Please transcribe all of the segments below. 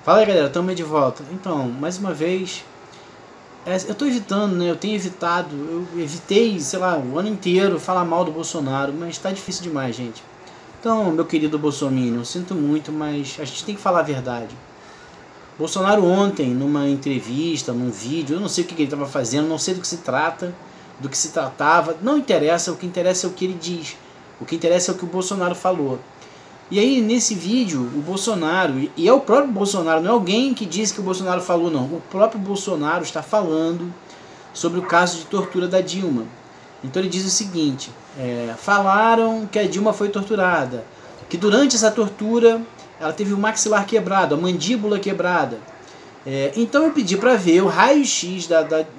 Fala aí, galera, estamos de volta. Então, mais uma vez, eu estou evitando, né? Eu tenho evitado, eu evitei, sei lá, o ano inteiro falar mal do Bolsonaro, mas está difícil demais, gente. Então, meu querido Bolsominion, sinto muito, mas a gente tem que falar a verdade. Bolsonaro ontem, numa entrevista, num vídeo, eu não sei o que ele estava fazendo, não sei do que se trata, do que se tratava, não interessa, o que interessa é o que ele diz, o que interessa é o que o Bolsonaro falou. E aí, nesse vídeo, o Bolsonaro, e é o próprio Bolsonaro, não é alguém que diz que o Bolsonaro falou, não. O próprio Bolsonaro está falando sobre o caso de tortura da Dilma. Então ele diz o seguinte, falaram que a Dilma foi torturada, que durante essa tortura ela teve o maxilar quebrado, a mandíbula quebrada. Então eu pedi para ver o raio-x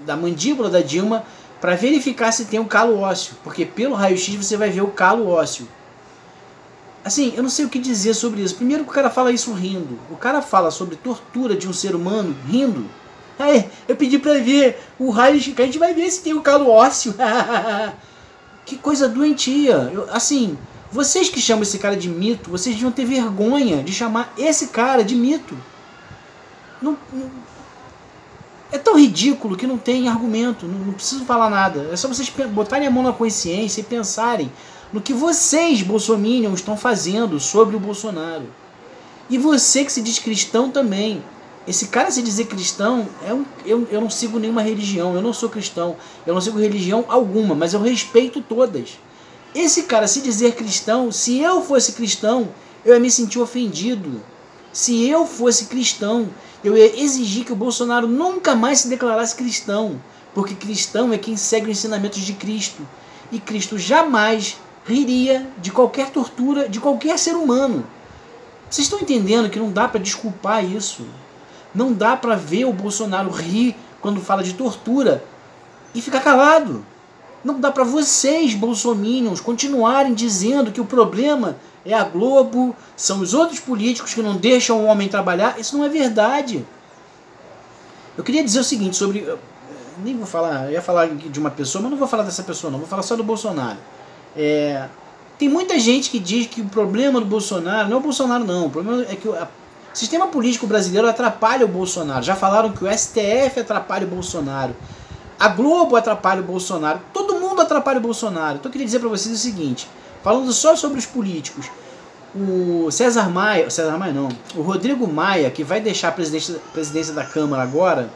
da mandíbula da Dilma para verificar se tem um calo ósseo, porque pelo raio-x você vai ver o calo ósseo. Assim, eu não sei o que dizer sobre isso. Primeiro que o cara fala isso rindo. O cara fala sobre tortura de um ser humano rindo. Eu pedi pra ver o raio, que a gente vai ver se tem o calo ósseo. Que coisa doentia. Assim, vocês que chamam esse cara de mito, vocês deviam ter vergonha de chamar esse cara de mito. É tão ridículo que não tem argumento. Não preciso falar nada. É só vocês botarem a mão na consciência e pensarem no que vocês, bolsominions, estão fazendo sobre o Bolsonaro. E você que se diz cristão também. Esse cara se dizer cristão, eu não sigo nenhuma religião, eu não sou cristão, eu não sigo religião alguma, mas eu respeito todas. Esse cara se dizer cristão, se eu fosse cristão, eu ia me sentir ofendido. Se eu fosse cristão, eu ia exigir que o Bolsonaro nunca mais se declarasse cristão, porque cristão é quem segue os ensinamentos de Cristo. E Cristo jamais riria de qualquer tortura de qualquer ser humano. Vocês estão entendendo que não dá para desculpar isso? Não dá para ver o Bolsonaro rir quando fala de tortura e ficar calado. Não dá para vocês, bolsominions, continuarem dizendo que o problema é a Globo, são os outros políticos que não deixam o homem trabalhar. Isso não é verdade. Eu queria dizer o seguinte sobre... nem vou falar, eu ia falar de uma pessoa, mas não vou falar dessa pessoa não, vou falar só do Bolsonaro. Tem muita gente que diz que o problema do Bolsonaro não é o Bolsonaro não, o problema é que o sistema político brasileiro atrapalha o Bolsonaro. Já falaram que o STF atrapalha o Bolsonaro, a Globo atrapalha o Bolsonaro, todo mundo atrapalha o Bolsonaro. Então eu queria dizer para vocês o seguinte, falando só sobre os políticos, o o Rodrigo Maia, que vai deixar a presidência da Câmara agora,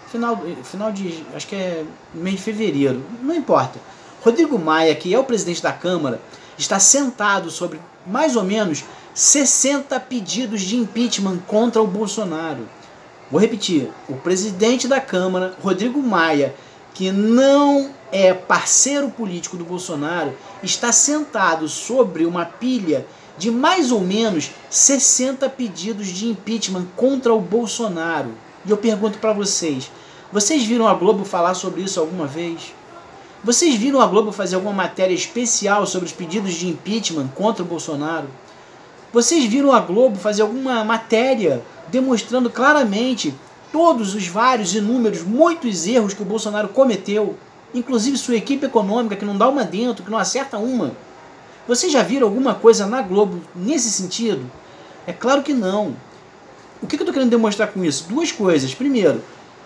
final de, acho que é mês de fevereiro, não importa. Rodrigo Maia, que é o presidente da Câmara, está sentado sobre mais ou menos 60 pedidos de impeachment contra o Bolsonaro. Vou repetir, o presidente da Câmara, Rodrigo Maia, que não é parceiro político do Bolsonaro, está sentado sobre uma pilha de mais ou menos 60 pedidos de impeachment contra o Bolsonaro. E eu pergunto para vocês viram a Globo falar sobre isso alguma vez? Vocês viram a Globo fazer alguma matéria especial sobre os pedidos de impeachment contra o Bolsonaro? Vocês viram a Globo fazer alguma matéria demonstrando claramente todos os vários, inúmeros, muitos erros que o Bolsonaro cometeu, inclusive sua equipe econômica que não dá uma dentro, que não acerta uma? Vocês já viram alguma coisa na Globo nesse sentido? É claro que não. O que eu estou querendo demonstrar com isso? Duas coisas. Primeiro,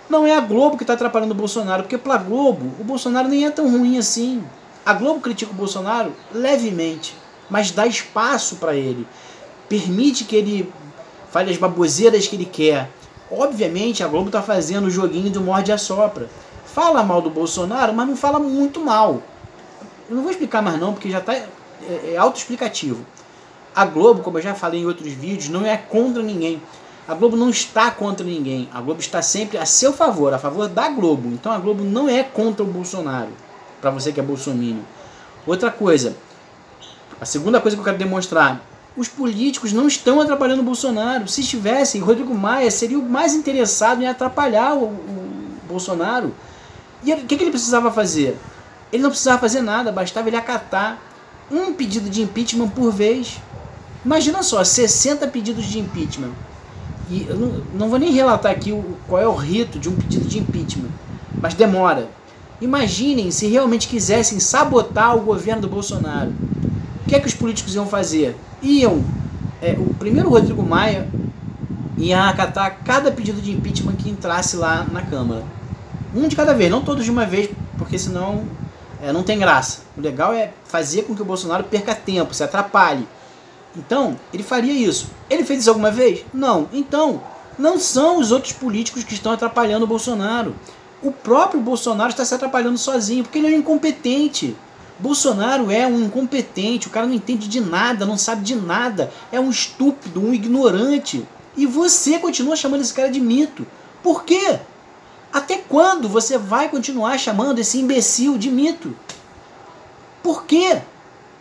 não é a Globo que está atrapalhando o Bolsonaro, porque para a Globo o Bolsonaro nem é tão ruim assim. A Globo critica o Bolsonaro levemente, mas dá espaço para ele. Permite que ele fale as baboseiras que ele quer. Obviamente a Globo está fazendo o joguinho do morde e assopra. Fala mal do Bolsonaro, mas não fala muito mal. Eu não vou explicar mais não, porque já está autoexplicativo. A Globo, como eu já falei em outros vídeos, não é contra ninguém. A Globo não está contra ninguém. A Globo está sempre a seu favor, a favor da Globo. Então a Globo não é contra o Bolsonaro, para você que é bolsominion. Outra coisa, a segunda coisa que eu quero demonstrar, os políticos não estão atrapalhando o Bolsonaro. Se estivessem, Rodrigo Maia seria o mais interessado em atrapalhar o Bolsonaro. E o que ele precisava fazer? Ele não precisava fazer nada, bastava ele acatar um pedido de impeachment por vez. Imagina só, 60 pedidos de impeachment. E eu não vou nem relatar aqui qual é o rito de um pedido de impeachment, mas demora. Imaginem se realmente quisessem sabotar o governo do Bolsonaro. O que é que os políticos iam fazer? O primeiro Rodrigo Maia ia acatar cada pedido de impeachment que entrasse lá na Câmara. Um de cada vez, não todos de uma vez, porque senão não tem graça. O legal é fazer com que o Bolsonaro perca tempo, se atrapalhe. Então, ele faria isso. Ele fez isso alguma vez? Não. Então, não são os outros políticos que estão atrapalhando o Bolsonaro. O próprio Bolsonaro está se atrapalhando sozinho, porque ele é um incompetente. Bolsonaro é um incompetente, o cara não entende de nada, não sabe de nada, é um estúpido, um ignorante. E você continua chamando esse cara de mito. Por quê? Até quando você vai continuar chamando esse imbecil de mito? Por quê?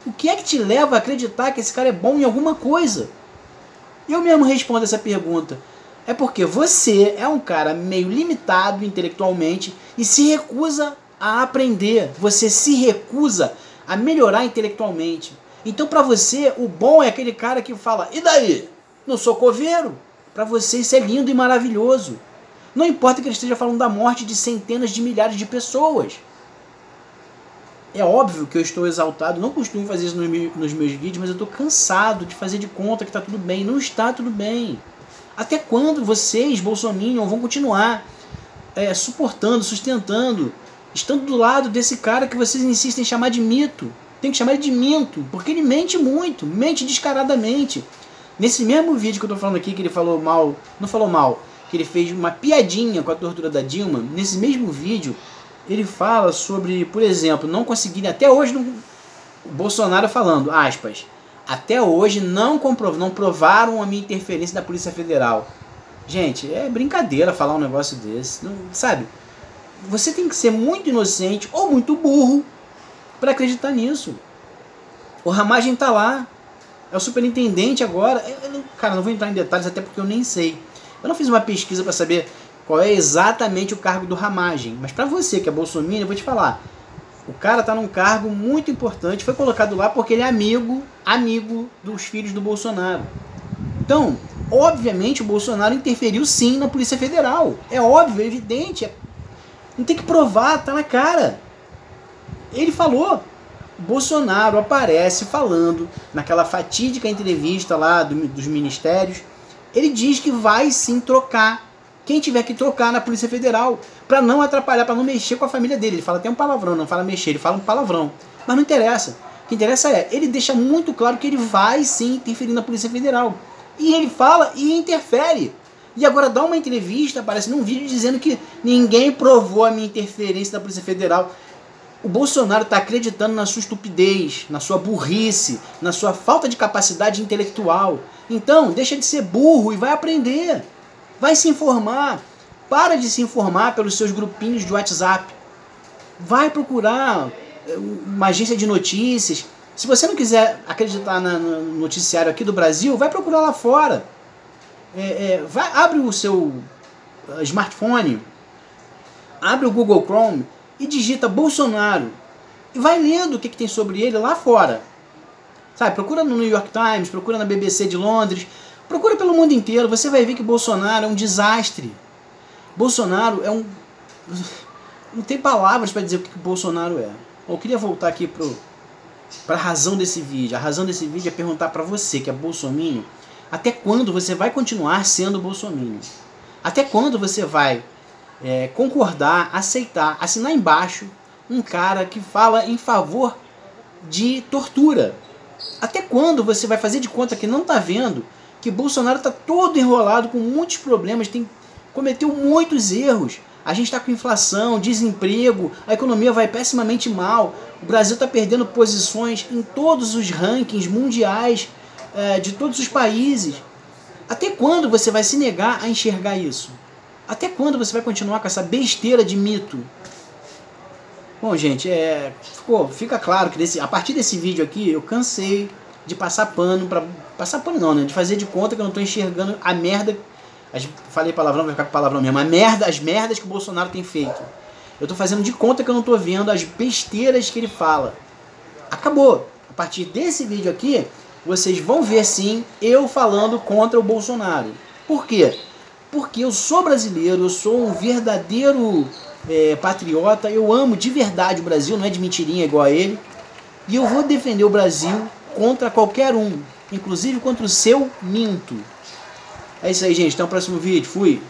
O que é que te leva a acreditar que esse cara é bom em alguma coisa? Eu mesmo respondo essa pergunta. É porque você é um cara meio limitado intelectualmente e se recusa a aprender. Você se recusa a melhorar intelectualmente. Então para você o bom é aquele cara que fala: e daí? Não sou coveiro? Para você isso é lindo e maravilhoso. Não importa que ele esteja falando da morte de centenas de milhares de pessoas. É óbvio que eu estou exaltado, não costumo fazer isso nos meus vídeos, mas eu estou cansado de fazer de conta que está tudo bem. Não está tudo bem. Até quando vocês, bolsominion, vão continuar suportando, sustentando, estando do lado desse cara que vocês insistem em chamar de mito? Tem que chamar ele de minto, porque ele mente muito, mente descaradamente. Nesse mesmo vídeo que eu estou falando aqui, que ele falou mal, não falou mal, que ele fez uma piadinha com a tortura da Dilma, nesse mesmo vídeo, ele fala sobre, por exemplo, não conseguirem, até hoje, o Bolsonaro falando, aspas, até hoje não provaram a minha interferência da Polícia Federal. Gente, é brincadeira falar um negócio desse, não, sabe? Você tem que ser muito inocente ou muito burro para acreditar nisso. O Ramagem tá lá, é o superintendente agora. Cara, não vou entrar em detalhes até porque eu nem sei. Eu não fiz uma pesquisa para saber qual é exatamente o cargo do Ramagem, mas para você que é bolsominion, eu vou te falar. O cara tá num cargo muito importante, foi colocado lá porque ele é amigo dos filhos do Bolsonaro. Então, obviamente o Bolsonaro interferiu sim na Polícia Federal. É óbvio, é evidente. Não tem que provar, tá na cara. Ele falou. O Bolsonaro aparece falando naquela fatídica entrevista lá dos ministérios. Ele diz que vai sim trocar quem tiver que trocar na Polícia Federal, para não atrapalhar, para não mexer com a família dele. Ele fala até um palavrão, não fala mexer, ele fala um palavrão. Mas não interessa. O que interessa ele deixa muito claro que ele vai sim interferir na Polícia Federal. E ele fala e interfere. E agora dá uma entrevista, aparece num vídeo dizendo que ninguém provou a minha interferência na Polícia Federal. O Bolsonaro está acreditando na sua estupidez, na sua burrice, na sua falta de capacidade intelectual. Então, deixa de ser burro e vai aprender. Vai se informar. Para de se informar pelos seus grupinhos de WhatsApp. Vai procurar uma agência de notícias. Se você não quiser acreditar no noticiário aqui do Brasil, vai procurar lá fora. Abre o seu smartphone, abre o Google Chrome e digita Bolsonaro. E vai lendo o que tem sobre ele lá fora. Sabe, procura no New York Times, procura na BBC de Londres, procura pelo mundo inteiro, você vai ver que Bolsonaro é um desastre. Bolsonaro é um... Não tem palavras para dizer o que Bolsonaro é. Eu queria voltar aqui para a razão desse vídeo. A razão desse vídeo é perguntar para você, que é bolsominion, até quando você vai continuar sendo bolsominion? Até quando você vai concordar, aceitar, assinar embaixo um cara que fala em favor de tortura? Até quando você vai fazer de conta que não está vendo que Bolsonaro está todo enrolado com muitos problemas, cometeu muitos erros? A gente está com inflação, desemprego, a economia vai pessimamente mal, o Brasil está perdendo posições em todos os rankings mundiais de todos os países. Até quando você vai se negar a enxergar isso? Até quando você vai continuar com essa besteira de mito? Bom, gente, fica claro que a partir desse vídeo aqui eu cansei de passar pano passar pano não, né? De fazer de conta que eu não estou enxergando a merda. Falei palavrão, vai ficar com palavrão mesmo. As merdas que o Bolsonaro tem feito. Eu estou fazendo de conta que eu não estou vendo as besteiras que ele fala. Acabou. A partir desse vídeo aqui, vocês vão ver sim eu falando contra o Bolsonaro. Por quê? Porque eu sou brasileiro, eu sou um verdadeiro patriota, eu amo de verdade o Brasil, não é de mentirinha igual a ele. E eu vou defender o Brasil contra qualquer um, inclusive contra o seu minto. É isso aí, gente. Até o próximo vídeo. Fui!